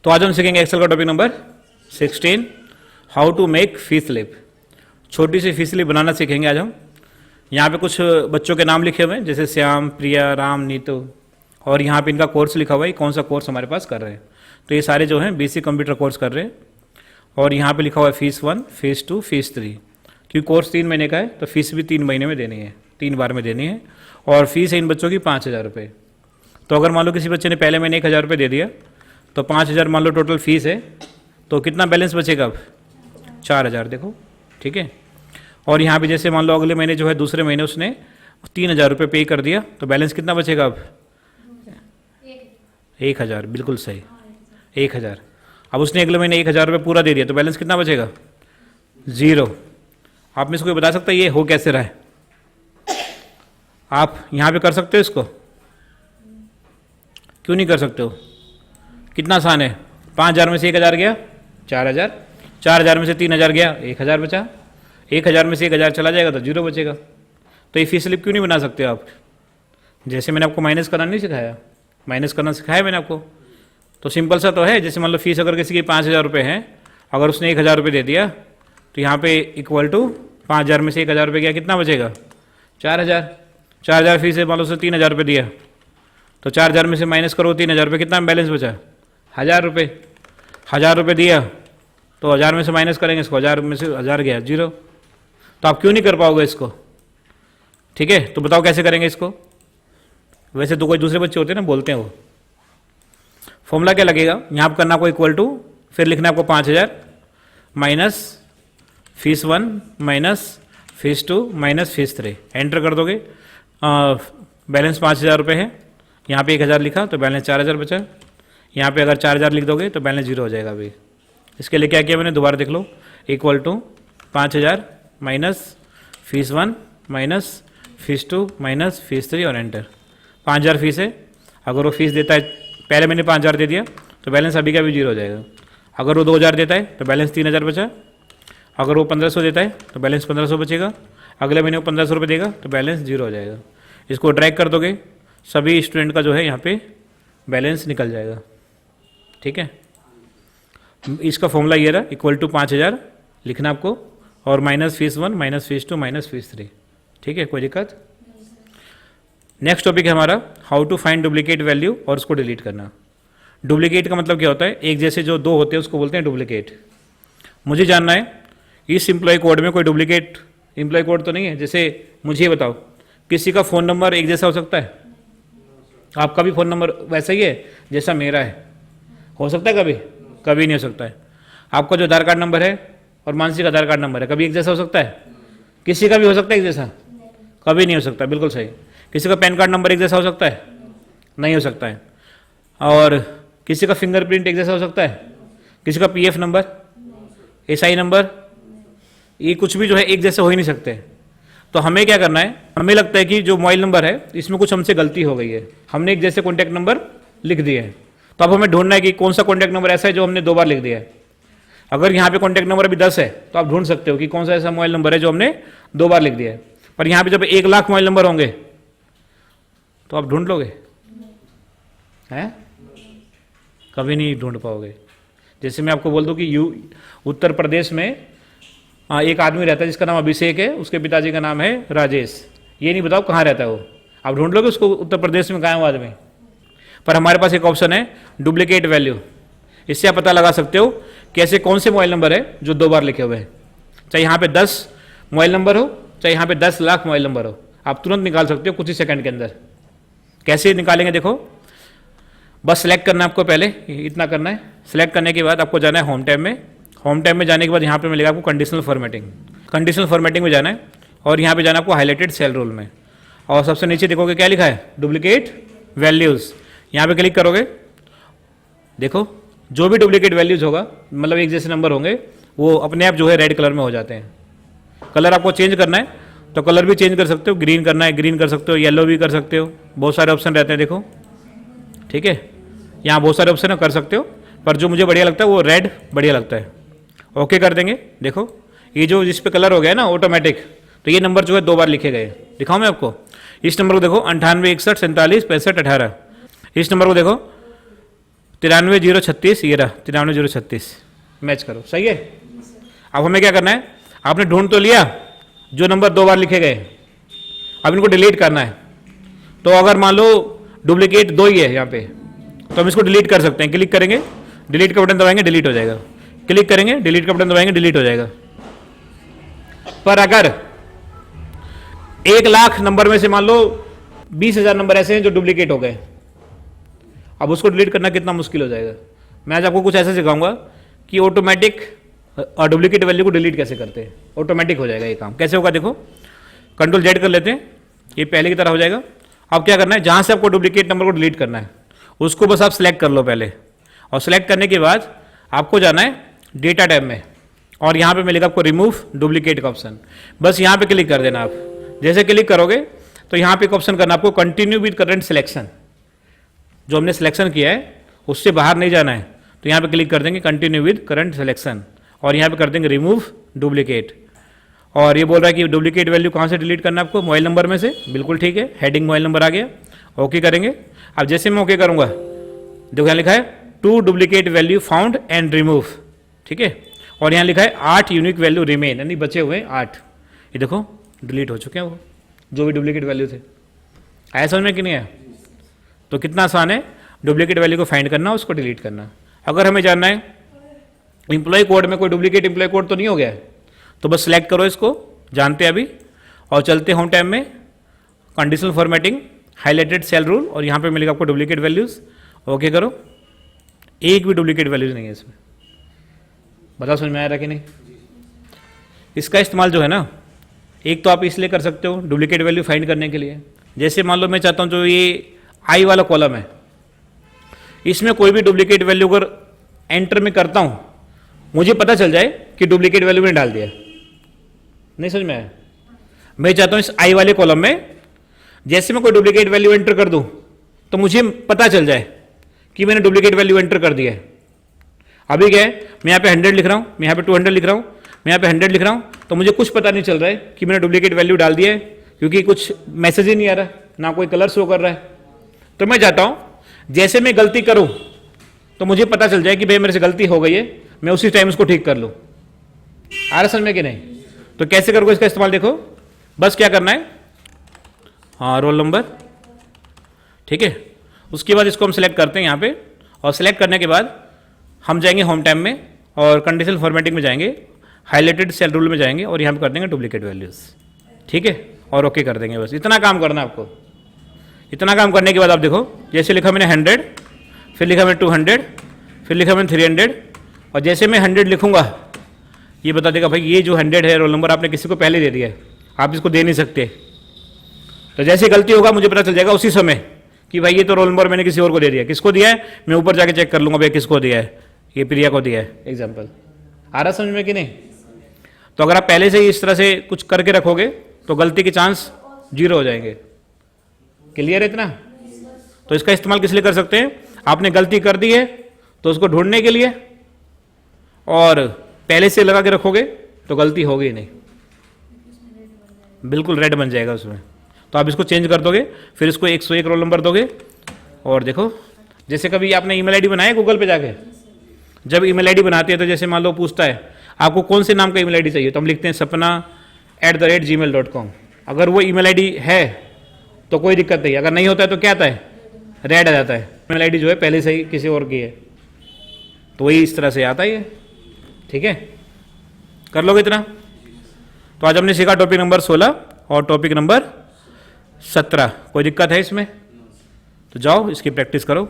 तो आज हम सीखेंगे एक्सेल का topic number 16, how to make fee slip. छोटी सी फी स्लिप बनाना सीखेंगे आज हम। यहाँ पे कुछ बच्चों के नाम लिखे हुए हैं, जैसे श्याम, प्रिया, राम, नीतू, और यहाँ पे इनका कोर्स लिखा हुआ है, कौन सा कोर्स हमारे पास कर रहे हैं। तो ये सारे जो हैं बेसिक कंप्यूटर कोर्स कर रहे हैं। और यहाँ पे लिखा हुआ है फीस 1, फीस 2, फीस 3, क्योंकि कोर्स 3 महीने का है तो फीस भी 3 महीने में देनी है, 3 बार में देनी है। और फीस है इन बच्चों की 5,000 रुपये। तो अगर मान लो किसी बच्चे ने पहले महीने 1,000 रुपये दे दिया तो 5,000 मान लो टोटल फीस है, तो कितना बैलेंस बचेगा अब? 4,000। देखो, ठीक है। और यहाँ पे जैसे मान लो अगले महीने जो है दूसरे महीने उसने 3,000 रुपये पे कर दिया तो बैलेंस कितना बचेगा अब? 1,000। बिल्कुल सही, 1,000। अब उसने अगले महीने 1,000 रुपये पूरा दे दिया तो बैलेंस कितना बचेगा? 0। आप में से कोई बता सकता है ये हो कैसे रहा है? आप यहाँ पे कर सकते हो इसको? क्यों नहीं कर सकते हो? कितना आसान है। 5,000 में से 1,000 गया 4,000, 4,000 में से 3,000 गया 1,000 बचा, 1,000 में से 1,000 चला जाएगा तो 0 बचेगा। तो ये फी स्लिप क्यों नहीं बना सकते आप? जैसे मैंने आपको माइनस करना नहीं सिखाया, माइनस करना सिखाया मैंने आपको। तो सिंपल सा तो है, जैसे मान लो फीस अगर किसी की 5,000 रुपये है, अगर उसने 1,000 रुपये दे दिया तो यहाँ पे इक्वल टू 5,000 में से 1,000 रुपये गया, कितना बचेगा? 4,000। 4,000 फीस है, मान लो उसने 3,000 रुपये दिया तो 4,000 में से माइनस करो 3,000 रुपये, कितना बैलेंस बचा? 1,000 रुपये। 1,000 रुपये दिया तो 1,000 में से माइनस करेंगे इसको, 1,000 में से 1,000 गया 0। तो आप क्यों नहीं कर पाओगे इसको? ठीक है, तो बताओ कैसे करेंगे इसको। वैसे तो कोई दूसरे बच्चे होते हैं ना, बोलते हैं वो। फॉर्मूला क्या लगेगा यहाँ पर? करना आपको इक्वल टू, फिर लिखना आपको 5,000 minus fees 1 minus fees 2 minus fees 3, enter कर दोगे। बैलेंस 5,000 रुपये है, यहाँ पे 1,000 लिखा तो बैलेंस 4,000 बचा। यहाँ पे अगर 4,000 लिख दोगे तो बैलेंस 0 हो जाएगा। अभी इसके लिए क्या किया मैंने, दोबारा देख लो। Equal to 5,000 minus fees 1 minus fees 2 minus fees 3 और एंटर। 5,000 फीस है, अगर वो फीस देता है, पहले मैंने 5,000 दे दिया तो बैलेंस अभी का भी 0 हो जाएगा। अगर वो 2,000 देता है तो बैलेंस 3,000 बचा। अगर वो 1,500 देता है तो बैलेंस 1,500 बचेगा। अगले महीने वो 1,500 रुपये देगा तो बैलेंस 0 हो जाएगा। इसको ड्रैग कर दोगे, सभी स्टूडेंट का जो है यहाँ पे बैलेंस निकल जाएगा। ठीक है, इसका फॉर्मूला ये रहा, इक्वल टू 5,000 लिखना आपको, और minus fees 1 minus fees 2 minus fees 3। ठीक है, कोई दिक्कत? नेक्स्ट टॉपिक है हमारा how to find duplicate value और उसको डिलीट करना। डुप्लीकेट का मतलब क्या होता है? एक जैसे जो दो होते हैं उसको बोलते हैं डुप्लीकेट। मुझे जानना है इस एम्प्लॉय कोड में कोई डुप्लीकेट एम्प्लॉय कोड तो नहीं है। जैसे मुझे बताओ, किसी का फ़ोन नंबर एक जैसा हो सकता है? आपका भी फ़ोन नंबर वैसा ही है जैसा मेरा है? हो सकता है कभी? कभी नहीं हो सकता है। आपका जो आधार कार्ड नंबर है और मानसी का आधार कार्ड नंबर है, कभी एक जैसा हो सकता है? किसी का भी हो सकता है एक जैसा? कभी नहीं हो सकता। बिल्कुल सही। किसी का पैन कार्ड नंबर एक जैसा हो सकता है? नहीं हो सकता है। और किसी का फिंगरप्रिंट एक जैसा हो सकता है? किसी का पीएफ नंबर, एसआई नंबर, ये कुछ भी जो है एक जैसे हो ही नहीं सकते। तो हमें क्या करना है, हमें लगता है कि जो मोबाइल नंबर है इसमें कुछ हमसे गलती हो गई है, हमने एक जैसे कॉन्टैक्ट नंबर लिख दिए हैं। तो अब हमें ढूंढना है कि कौन सा कॉन्टैक्ट नंबर ऐसा है जो हमने 2 बार लिख दिया है। अगर यहाँ पे कॉन्टैक्ट नंबर अभी 10 है तो आप ढूंढ सकते हो कि कौन सा ऐसा मोबाइल नंबर है जो हमने 2 बार लिख दिया है। पर यहाँ पे जब 1 लाख मोबाइल नंबर होंगे तो आप ढूंढ लोगे? हैं? कभी नहीं ढूंढ पाओगे। जैसे मैं आपको बोल दूं कि उत्तर प्रदेश में एक आदमी रहता है जिसका नाम अभिषेक है, उसके पिताजी का नाम है राजेश। ये नहीं बताओ कहाँ रहता है वो, आप ढूंढ लोगे उसको उत्तर प्रदेश में कहाँ है वो आदमी? पर हमारे पास एक ऑप्शन है डुप्लीकेट वैल्यू। इससे आप पता लगा सकते हो कैसे कौन से मोबाइल नंबर है जो 2 बार लिखे हुए हैं। चाहे यहाँ पे 10 मोबाइल नंबर हो, चाहे यहाँ पे 10 लाख मोबाइल नंबर हो, आप तुरंत निकाल सकते हो कुछ ही सेकंड के अंदर। कैसे निकालेंगे देखो, बस सेलेक्ट करना है आपको, पहले इतना करना है। सेलेक्ट करने के बाद आपको जाना है होम टैब में। होम टैब में जाने के बाद यहाँ पे मिलेगा आपको कंडीशनल फॉर्मेटिंग। कंडीशनल फॉर्मेटिंग में जाना है और यहाँ पे जाना है आपको हाईलाइटेड सेल रूल में, और सबसे नीचे देखोगे क्या लिखा है, डुप्लीकेट वैल्यूज़। यहाँ पे क्लिक करोगे, देखो जो भी डुप्लीकेट वैल्यूज़ होगा, मतलब एक जैसे नंबर होंगे, वो अपने आप जो है रेड कलर में हो जाते हैं। कलर आपको चेंज करना है तो कलर भी चेंज कर सकते हो, ग्रीन करना है ग्रीन कर सकते हो, येलो भी कर सकते हो, बहुत सारे ऑप्शन रहते हैं देखो। ठीक है, यहाँ बहुत सारे ऑप्शन कर सकते हो, पर जो मुझे बढ़िया लगता है वो रेड बढ़िया लगता है। ओके कर देंगे। देखो ये जो जिस पे कलर हो गया ना ऑटोमेटिक, तो ये नंबर जो है 2 बार लिखे गए। दिखाऊं मैं आपको, इस नंबर को देखो 98 61 47 65 18। इस नंबर को देखो 93,036 ये रहा 93,036, मैच करो, सही है। अब हमें क्या करना है, आपने ढूंढ तो लिया जो नंबर 2 बार लिखे गए, अब इनको डिलीट करना है। तो अगर मान लो डुप्लीकेट 2 ही है यहाँ पे, तो हम इसको डिलीट कर सकते हैं। क्लिक करेंगे, डिलीट का बटन दबाएंगे, डिलीट हो जाएगा। क्लिक करेंगे, डिलीट का बटन दबाएंगे, डिलीट हो जाएगा। पर अगर 1,00,000 नंबर में से मान लो 20,000 नंबर ऐसे हैं जो डुप्लीकेट हो गए, अब उसको डिलीट करना कितना मुश्किल हो जाएगा। मैं आज आपको कुछ ऐसा सिखाऊंगा कि ऑटोमेटिक और डुप्लीकेट वैल्यू को डिलीट कैसे करते हैं। ऑटोमेटिक हो जाएगा ये काम। कैसे होगा देखो, कंट्रोल जेड कर लेते हैं, ये पहले की तरह हो जाएगा। अब क्या करना है, जहां से आपको डुप्लीकेट नंबर को डिलीट करना है उसको बस आप सिलेक्ट कर लो पहले, और सिलेक्ट करने के बाद आपको जाना है डेटा टैब में, और यहाँ पे मिलेगा आपको रिमूव डुप्लीकेट का ऑप्शन। बस यहाँ पे क्लिक कर देना। आप जैसे क्लिक करोगे तो यहाँ पे एक ऑप्शन करना आपको, कंटिन्यू विद करंट सिलेक्शन। जो हमने सिलेक्शन किया है उससे बाहर नहीं जाना है, तो यहाँ पे क्लिक कर देंगे कंटिन्यू विद करंट सिलेक्शन, और यहाँ पे कर देंगे रिमूव डुप्लीकेट। और ये बोल रहा है कि डुप्लीकेट वैल्यू कहाँ से डिलीट करना है आपको, मोबाइल नंबर में से। बिल्कुल ठीक है, हेडिंग मोबाइल नंबर आ गया, ओके करेंगे। अब जैसे मैं ओके करूँगा, देखो यहाँ लिखा है 2 duplicate value found and remove, ठीक है। और यहाँ लिखा है 8 यूनिक वैल्यू रिमेन, यानी बचे हुए 8। ये देखो डिलीट हो चुके हैं वो जो भी डुप्लीकेट वैल्यू थे। आया समझ में कि नहीं आया? तो कितना आसान है डुप्लीकेट वैल्यू को फाइंड करना, उसको डिलीट करना। अगर हमें जानना है इंप्लॉय कोड में कोई डुप्लीकेट इंप्लॉय कोड तो नहीं हो गया है, तो बस सेलेक्ट करो इसको, जानते हैं अभी, और चलते होम टैब में, conditional formatting, highlighted cell rule, और यहाँ पे मिलेगा आपको डुप्लीकेट वैल्यूज। ओके करो, एक भी डुप्लीकेट वैल्यूज नहीं है इसमें। बताओ समझ में आया कि नहीं? इसका इस्तेमाल जो है ना, एक तो आप इसलिए कर सकते हो डुप्लीकेट वैल्यू फाइंड करने के लिए। जैसे मान लो मैं चाहता हूँ जो ये आई वाला कॉलम है, इसमें कोई भी डुप्लीकेट वैल्यू अगर एंटर में करता हूँ, मुझे पता चल जाए कि डुप्लीकेट वैल्यू मैंने डाल दिया। नहीं समझ में आया? मैं चाहता हूँ इस आई वाले कॉलम में जैसे मैं कोई डुप्लीकेट वैल्यू एंटर कर दूँ तो मुझे पता चल जाए कि मैंने डुप्लीकेट वैल्यू एंटर कर दिया है। अभी क्या है, मैं यहाँ पे 100 लिख रहा हूँ, मैं यहाँ पे 200 लिख रहा हूँ, मैं यहाँ पे 100 लिख रहा हूँ, तो मुझे कुछ पता नहीं चल रहा है कि मैंने डुप्लीकेट वैल्यू डाल दिया है, क्योंकि कुछ मैसेज ही नहीं आ रहा, ना कोई कलर शो कर रहा है। तो मैं चाहता हूँ जैसे मैं गलती करूँ तो मुझे पता चल जाए कि भाई मेरे से गलती हो गई है, मैं उसी टाइम उसको ठीक कर लूँ। आ रहा समझ में कि नहीं? तो कैसे करोगे इसका इस्तेमाल देखो, बस क्या करना है, हाँ रोल नंबर, ठीक है। उसके बाद इसको हम सिलेक्ट करते हैं यहाँ पे, और सिलेक्ट करने के बाद हम जाएंगे होम टैब में और कंडीशनल फॉर्मेटिंग में जाएंगे, हाईलाइटेड सेल रूल में जाएंगे, और यहाँ पे कर देंगे डुप्लीकेट वैल्यूज, ठीक है, और ओके कर देंगे। बस इतना काम करना है आपको। इतना काम करने के बाद आप देखो, जैसे लिखा मैंने 100, फिर लिखा मैंने 200, फिर लिखा मैंने 300, और जैसे मैं 100 लिखूंगा ये बता देगा भाई ये जो 100 है रोल नंबर आपने किसी को पहले दे दिया है, आप इसको दे नहीं सकते। तो जैसे गलती होगा मुझे पता चल जाएगा उसी समय कि भाई ये तो रोल नंबर मैंने किसी और को दे दिया। किसको दिया है मैं ऊपर जाके चेक कर लूंगा भाई किसको दिया है, ये प्रिया को दिया है, एग्जाम्पल। आ रहा समझ में कि नहीं? तो अगर आप पहले से ही इस तरह से कुछ करके रखोगे तो गलती के चांस 0 हो जाएंगे। क्लियर है इतना? तो इसका इस्तेमाल किस लिए कर सकते हैं, आपने गलती कर दी है तो उसको ढूंढने के लिए, और पहले से लगा के रखोगे तो गलती होगी ही नहीं, बिल्कुल रेड बन जाएगा उसमें। तो आप इसको चेंज कर दोगे, फिर इसको 101 रोल नंबर दोगे, और देखो जैसे कभी आपने ईमेल आईडी बनाया गूगल पे जाके, जब ईमेल आईडी बनाते हैं तो जैसे मान लो पूछता है आपको कौन से नाम का ईमेल आईडी चाहिए, तो हम लिखते हैं sapna@gmail.com। अगर वो ईमेल आईडी है तो कोई दिक्कत नहीं, अगर नहीं होता है तो क्या आता है, रेड आ जाता है। ईमेल आईडी जो है पहले से ही किसी और की है, तो वही इस तरह से आता है ये, ठीक है। कर लोगे इतना? तो आज हमने सीखा टॉपिक नंबर 16 और टॉपिक नंबर 17। कोई दिक्कत है इसमें? तो जाओ इसकी प्रैक्टिस करो।